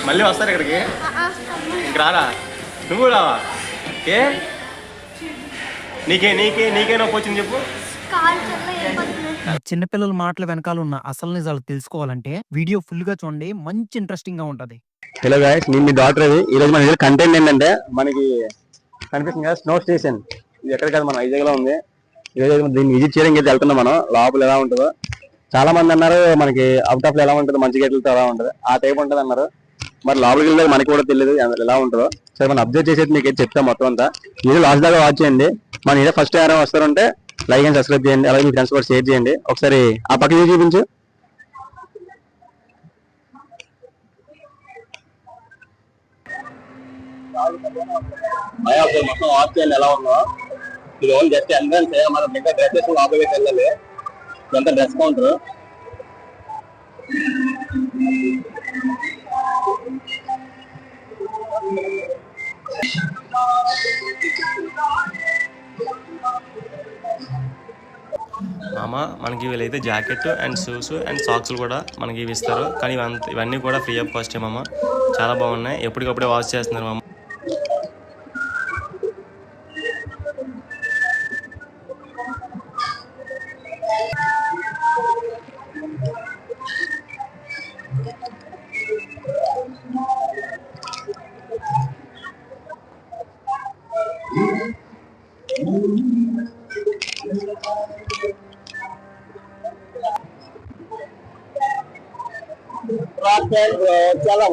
మళ్ళీ వస్తారు ఇక్కడికి? ఇంక రారా? నువ్వు రావా? ఏ నీకే నొప్పి వచ్చింది చెప్పు. చిన్నపిల్లల మాటల వెనకాల ఉన్న అసలు నిజాలు తెలుసుకోవాలంటే వీడియో ఫుల్ గా చూడండి, మంచి ఇంట్రెస్టింగ్ గా ఉంటది. హలో గైస్, నేను మీ డాక్టర్ అది. ఈ రోజు మన దగ్గర కంటెంట్ ఏంటంటే మనకి కనిపిస్తుంది స్నో స్టేషన్. ఇది ఎక్కడ కాదు, మన వైజాగ్ లో ఉంది. ఈరోజు దీన్ని విజిట్ చేయడానికి అయితే వెళ్తున్నాం మనం. లోపల ఎలా ఉంటుందో చాలా మంది అన్నారు, మనకి అవుట్ ఆఫ్ లో ఎలా ఉంటుంది, మంచి గేట్లతో ఎలా ఉంటుంది, ఆ టైప్ ఉంటుంది అన్నారు. మరి లోపలికి వెళ్ళి మనకి కూడా తెలియదు ఎలా ఉంటుందో. సరే మనం అబ్జర్వ్ చేసేది మీకు చెప్తాం మొత్తం అంతా. ఇది లాస్ట్ దాకా వాచ్ చేయండి. మన ఇదే ఫస్ట్ ఎవరైనా వస్తారంటే లైక్ అండ్ సబ్స్క్రైబ్ చేయండి, అలాగే మీ ఫ్రెండ్స్ కూడా షేర్ చేయండి. ఒకసారి ఆ పక్కన చూపించు. మొత్తం వాచ్ చేయండి ఎలా ఉందో. ఇది ఓన్లీ జస్ట్ ఎంట్రన్స్, మనం ఇంకా డ్రెస్ వేసి లోపలికి వెళ్ళాలి. ఇదంతా డ్రెస్ కౌంటర్. మామ మనకి వీళ్ళైతే జాకెట్ అండ్ షూస్ అండ్ సాక్స్లు కూడా మనకి ఇవి ఇస్తారు. కానీ ఇవన్నీ కూడా ఫ్రీ ఆఫ్ కాస్ట్ మామ. చాలా బాగున్నాయి, ఎప్పటికప్పుడే వాష్ చేస్తున్నారు మామ. చాలా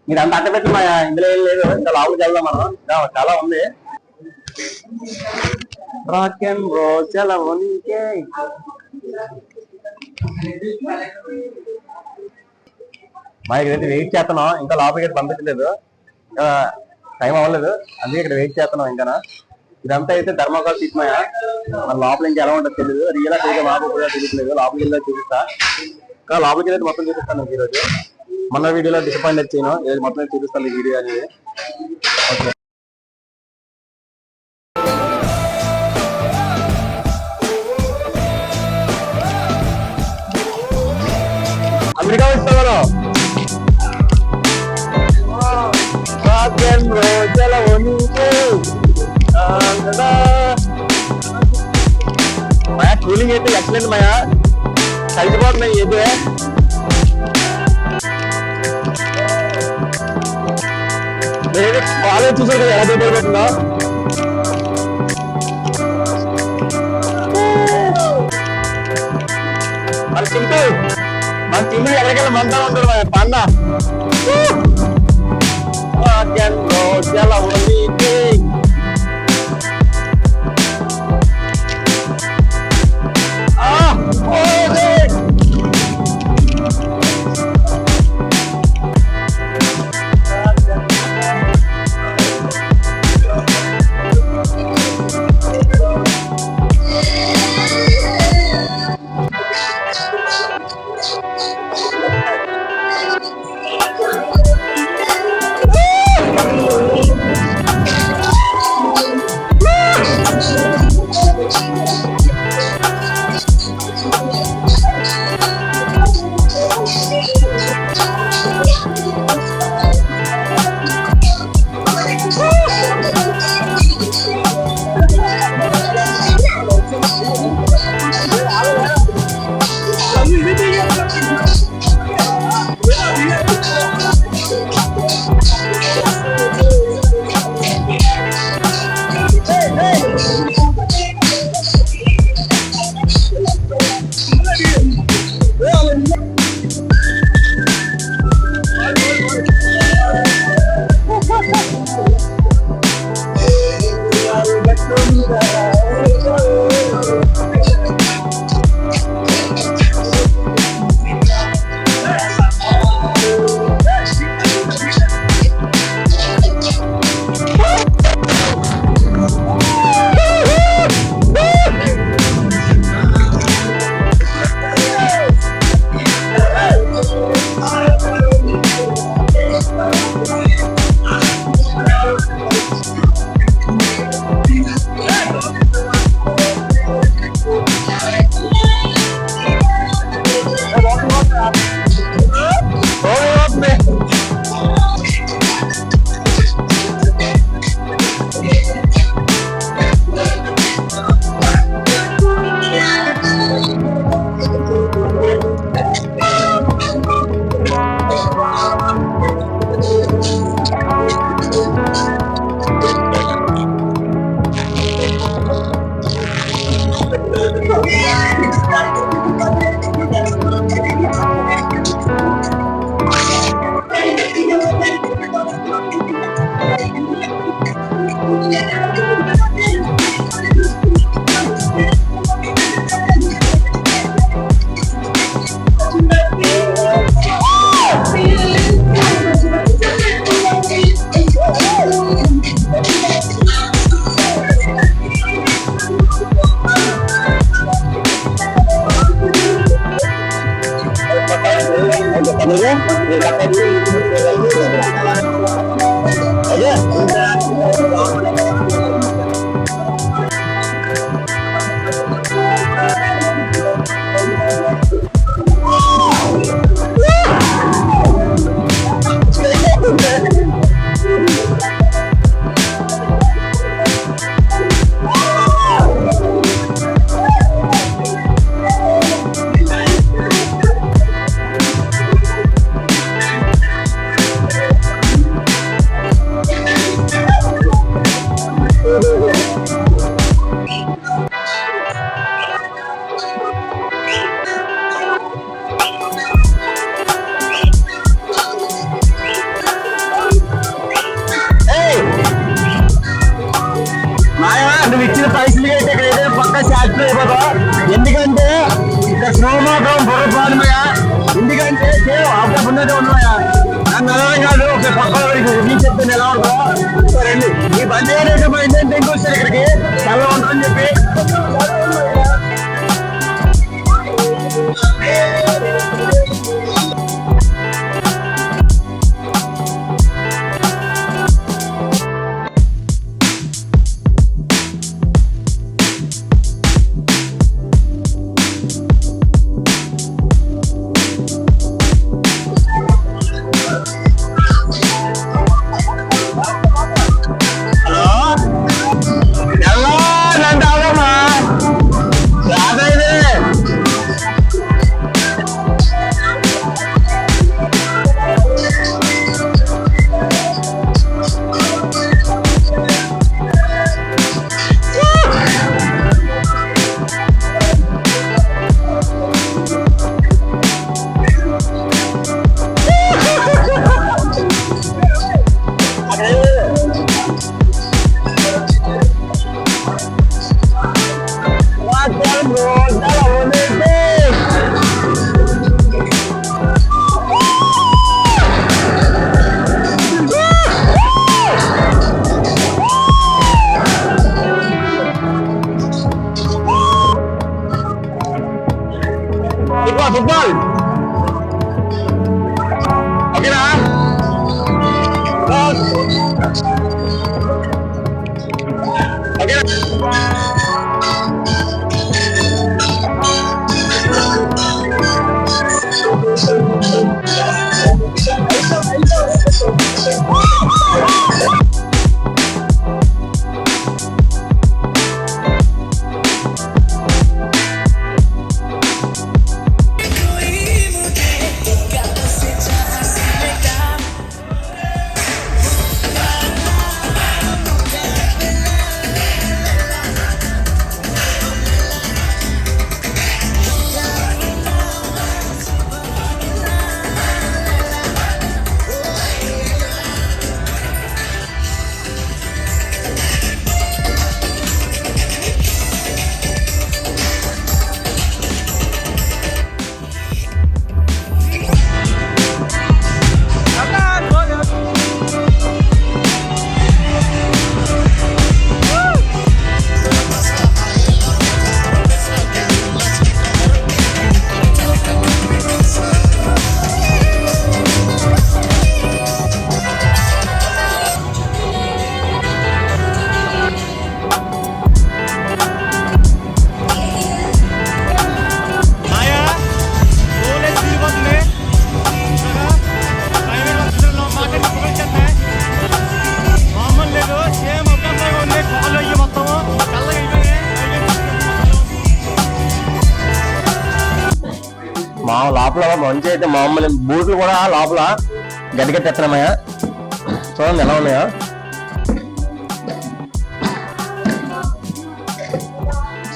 మీరు అంత అట్ట పెట్టి ఇందులో ఏం లేదు. ఇంకా లోపలికి వెళ్దాం మనం. చాలా ఉంది. రాక్ అండ్ రోల్ చాలా ఉంది. మా ఇక్కడైతే వెయిట్ చేస్తున్నాం, ఇంకా లోపలికి అయితే పంపించలేదు, టైం అవ్వలేదు, అందుకే ఇక్కడ వెయిట్ చేస్తున్నాం. ఇంకా ఇదంతా అయితే ధర్మకాల్ సీట్ మాయ. మన లోపల ఇంకా ఎలా ఉంటుందో తెలియదు, రియల్ గా మాకు కూడా తెలియట్లేదు. లోపలికి వెళ్ళి చూపిస్తా, ఇంకా లోపలికి వెళ్ళి మొత్తం చూపిస్తాను. ఈ రోజు మొన్న వీడియోలో డిసప్పాయింట్ వచ్చాను, ఈరోజు మొత్తం చూపిస్తాను ఈ వీడియో అనేది. ఓకే, అమెరికా వస్తాను. మాయా కూలింగ్ అయితే ఎక్సలెంట్ మాయా, కలిసిపోతున్నాయి అయితే. కాలేజ్ చూసారు కదా ఎలా పెట్టిందో. మన చింటూ ఎక్కడికెళ్ళి మంతా ఉంటాడు మా పండ. చాలా ఉంది. నువ్వు ఇచ్చిన పైసలు అయితే ఇక్కడ ఏదైనా పక్క శాస్త్రం అయిపోతావు. ఎందుకంటే ఇక్కడ స్నో మాత్రం పొరపాటుమయ్యా. ఎందుకంటే అప్పుడున్నదే ఉన్నాయా నన్ను అర్థం కాదు. ఒక పక్కన నీ చెప్తాను ఎలా ఉంటుందో రండి. ఈ బండి ఏంటంటే ఇంకొచ్చారు ఇక్కడికి చాలా ఉంటుందని చెప్పి. ఫుట్బాల్ ఓకేనా? ఓకేనా? మా లోపల మంచి అయితే మామూలు బూట్లు కూడా లోపల గడ్డగట్టేస్తున్నామయ్యా. చూడండి ఎలా ఉన్నాయా.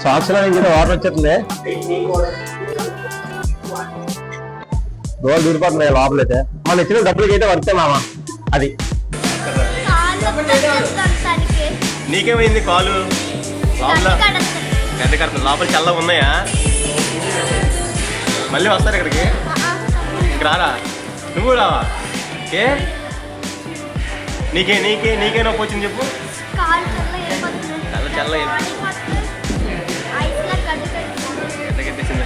సాక్స్ లో నుంచి వాటర్ వచ్చేస్తుంది. రోజు దూరిపోతున్నాయి లోపలైతే. మన ఇచ్చిన డబ్బులకి అయితే వస్తే మామ అది. నీకేమైంది కాలు? లోపల గడ్డ కడుతుంది. లోపల చల్లగా ఉన్నాయా? మళ్ళీ వస్తారు ఇక్కడికి? రారా? నువ్వు రావా? ఏ నీకే నొప్పి వచ్చింది చెప్పు. చల్ల గడ్డ కట్టేసింది.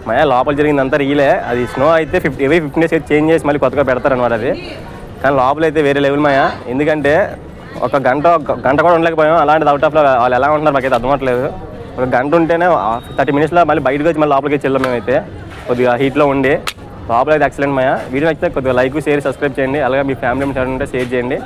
మయా లోపల జరిగిందంతా రీలే. అది స్నో అయితే 15 days చేంజ్ చేసి మళ్ళీ కొత్తగా పెడతారనమాట అది. కానీ లోపల అయితే వేరే లెవెల్ మాయా. ఎందుకంటే ఒక గంట కూడా ఉండలేకపోయాం. అలాంటిది అవుట్ ఆఫ్ లో వాళ్ళు ఎలా ఉంటున్నారు మాకైతే అర్థమవట్లేదు. ఒక గంట ఉంటేనే 30 minutes మళ్ళీ బయటకు వచ్చి మళ్ళీ లోపలికి వెళ్ళాం మేమైతే కొద్దిగా హీట్లో ఉండి. లోపల అయితే ఎక్సలెంట్ మాయా. వీడియో నచ్చితే కొద్దిగా లైక్, షేర్, సబ్స్క్రైబ్ చేయండి. అలాగే మీ ఫ్యామిలీ మెంబర్స్ ఉంటే షేర్ చేయండి.